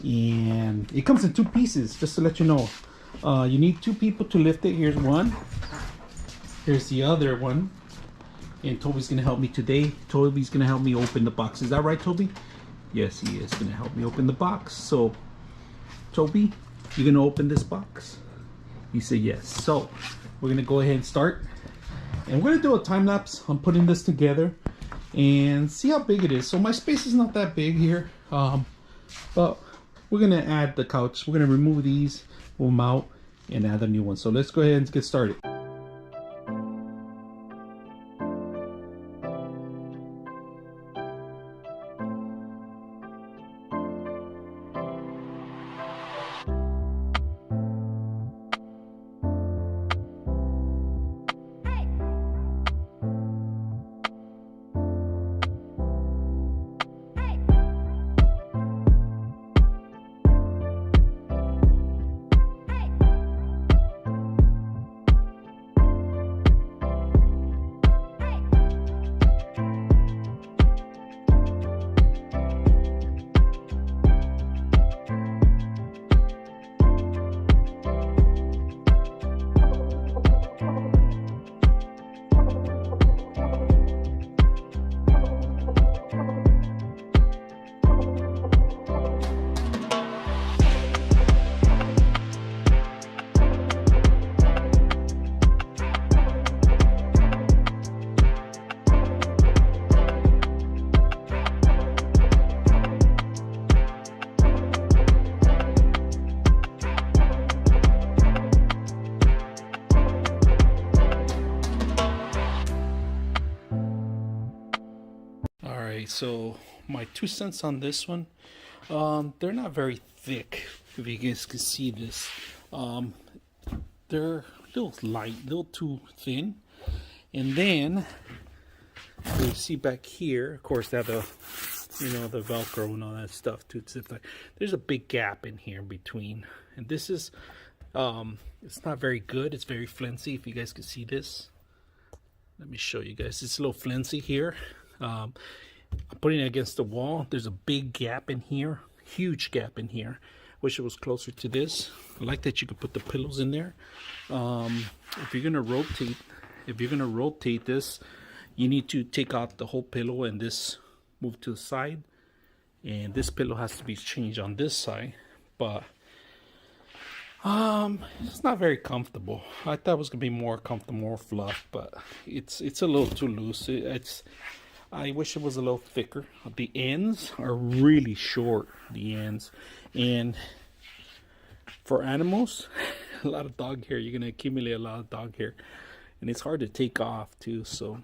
And it comes in 2 pieces, just to let you know. You need 2 people to lift it. Here's one. Here's the other one. And Toby's gonna help me today. Toby's gonna help me open the box. Is that right, Toby? Yes, he is gonna help me open the box. So, Toby, you gonna open this box? He said yes. So, we're gonna go ahead and start. And we're gonna do a time lapse on putting this together and see how big it is. So my space is not that big here, but we're gonna add the couch. We're gonna remove these, move them out, and add a new one. So let's go ahead and get started. So my 2 cents on this one, they're not very thick, if you guys can see this. They're a little light, a little too thin. And then you see back here, of course, they have the, you know, the Velcro and all that stuff too. There's a big gap in here in between, and this is it's not very good. It's very flimsy. If you guys can see this, let me show you guys. It's a little flimsy here. I'm putting it against the wall. There's a big gap in here, huge gap in here. Wish it was closer to this. I like that you could put the pillows in there. If you're gonna rotate this, you need to take out the whole pillow and this move to the side, and this pillow has to be changed on this side. But it's not very comfortable. I thought it was gonna be more comfortable, more fluff, but it's a little too loose. I wish it was a little thicker. The ends are really short, the ends. And for animals, a lot of dog hair, you're going to accumulate a lot of dog hair. And it's hard to take off too, so